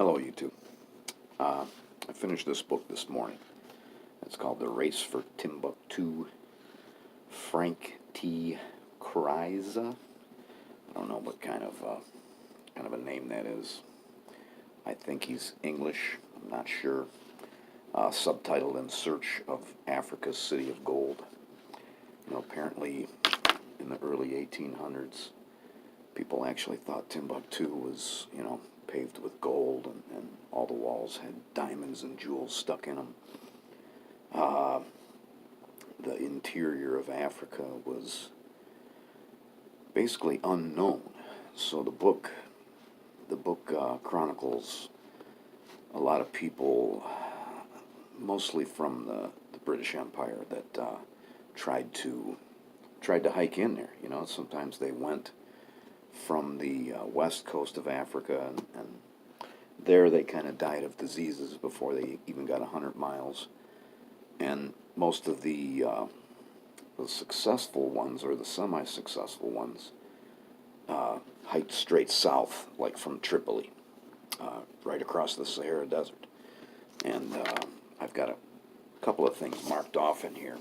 Hello, YouTube. I finished this book this morning. It's called The Race for Timbuktu. Frank T. Kryza. I don't know what kind of a name that is. I think he's English. I'm not sure. Subtitled "In Search of Africa's City of Gold." Apparently, in the early 1800s, people actually thought Timbuktu was, paved with gold, and all the walls had diamonds and jewels stuck in them. The interior of Africa was basically unknown. So the book chronicles a lot of people, mostly from the British Empire, that tried to hike in there. Sometimes they went from the west coast of Africa, and there they kind of died of diseases before they even got 100 miles. And most of the successful ones, or the semi-successful ones, hiked straight south, like from Tripoli, right across the Sahara Desert. And I've got a couple of things marked off in here.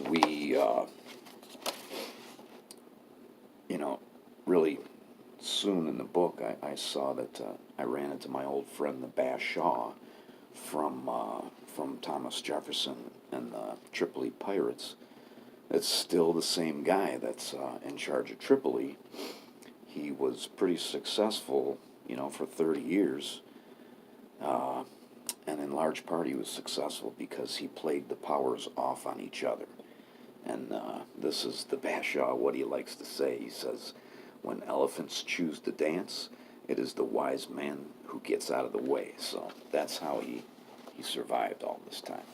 We, really soon in the book, I saw that I ran into my old friend, the Bashaw, from Thomas Jefferson and the Tripoli Pirates. It's still the same guy that's in charge of Tripoli. He was pretty successful, for 30 years. And in large part, he was successful because he played the powers off on each other. And this is the Bashaw, what he likes to say. He says, "When elephants choose to dance, it is the wise man who gets out of the way." So that's how he survived all this time.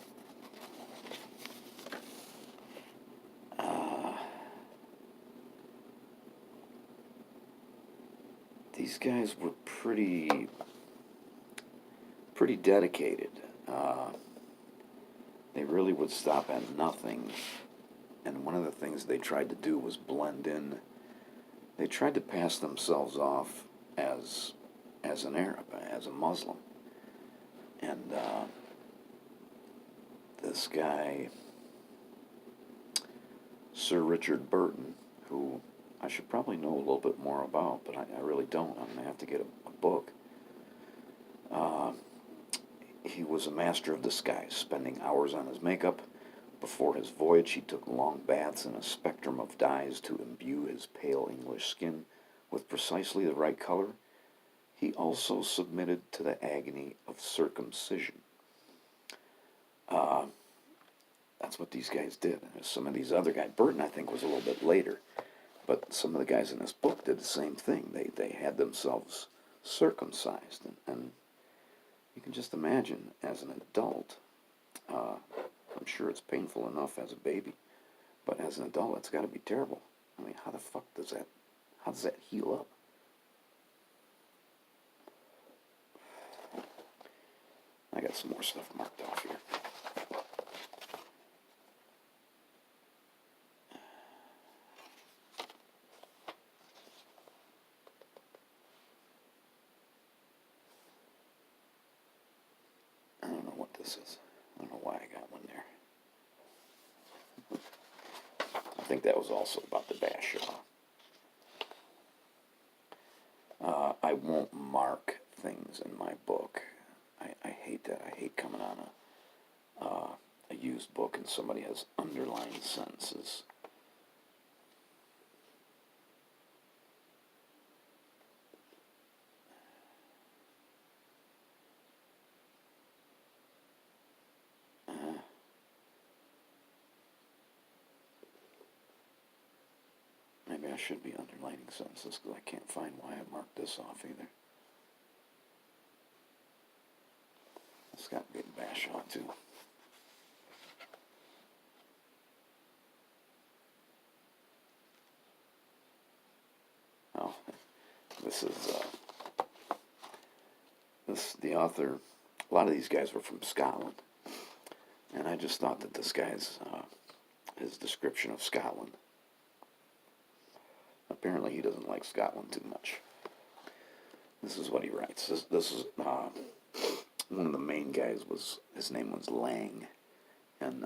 These guys were pretty dedicated. They really would stop at nothing. And one of the things they tried to do was blend in. They tried to pass themselves off as an Arab, as a Muslim. And this guy, Sir Richard Burton, who I should probably know a little bit more about, but I really don't. I'm going to have to get a book. He was a master of disguise, spending hours on his makeup. Before his voyage, he took long baths in a spectrum of dyes to imbue his pale English skin with precisely the right color. He also submitted to the agony of circumcision. That's what these guys did. Some of these other guys, Burton, I think, was a little bit later, but some of the guys in this book did the same thing. They had themselves circumcised, and you can just imagine, as an adult, I'm sure it's painful enough as a baby, but as an adult, it's got to be terrible. I mean, how does that heal up? I got some more stuff marked off here. I don't know what this is. I don't know why I got one there. I think that was also about the Bashaw. I won't mark things in my book. I hate that. I hate coming on a used book and somebody has underlined sentences. Maybe I should be underlining sentences because I can't find why I marked this off either. It's got to be a Bashaw too. Oh, this is the author. A lot of these guys were from Scotland, and I just thought that this guy's his description of Scotland. Apparently, he doesn't like Scotland too much. This is what he writes. This is one of the main guys his name was Lang, and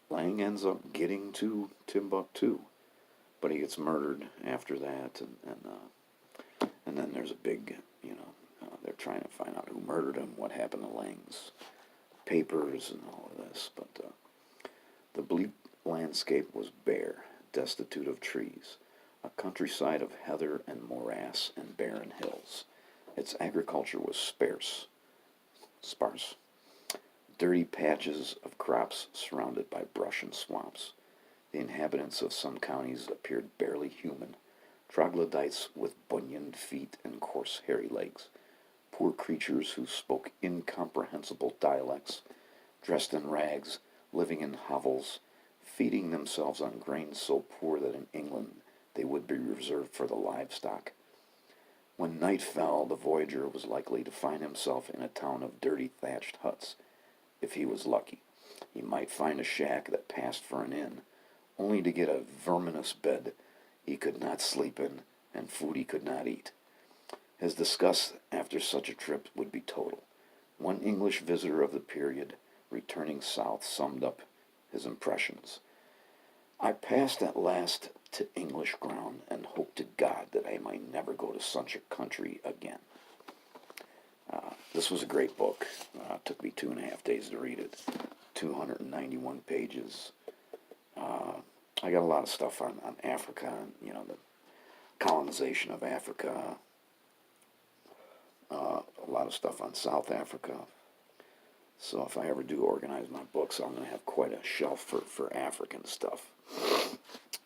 Lang ends up getting to Timbuktu, but he gets murdered after that, and then there's a big, they're trying to find out who murdered him, what happened to Lang's papers, and all of this. But the bleak landscape was bare, destitute of trees, a countryside of heather and morass and barren hills. Its agriculture was sparse, dirty patches of crops surrounded by brush and swamps. The inhabitants of some counties appeared barely human, troglodytes with bunioned feet and coarse hairy legs, poor creatures who spoke incomprehensible dialects, dressed in rags, living in hovels, feeding themselves on grain so poor that in England they would be reserved for the livestock. When night fell, the voyager was likely to find himself in a town of dirty thatched huts. If he was lucky, he might find a shack that passed for an inn, only to get a verminous bed he could not sleep in and food he could not eat. His disgust after such a trip would be total. One English visitor of the period, returning south, summed up his impressions. I passed at last to English ground and hoped to God that I might never go to such a country again. This was a great book. It took me 2.5 days to read it. 291 pages. I got a lot of stuff on Africa, and, the colonization of Africa. A lot of stuff on South Africa. So if I ever do organize my books, I'm going to have quite a shelf for African stuff.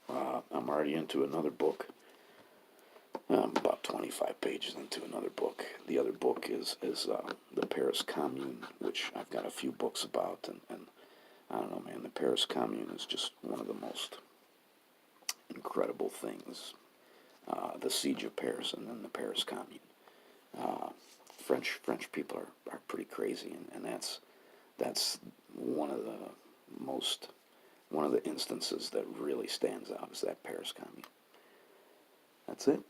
I'm already into another book. I'm about 25 pages into another book. The other book is the Paris Commune, which I've got a few books about. And I don't know, man, the Paris Commune is just one of the most incredible things. The Siege of Paris and then the Paris Commune. French people are pretty crazy, and that's one of the instances that really stands out is that Paris Commune. That's it.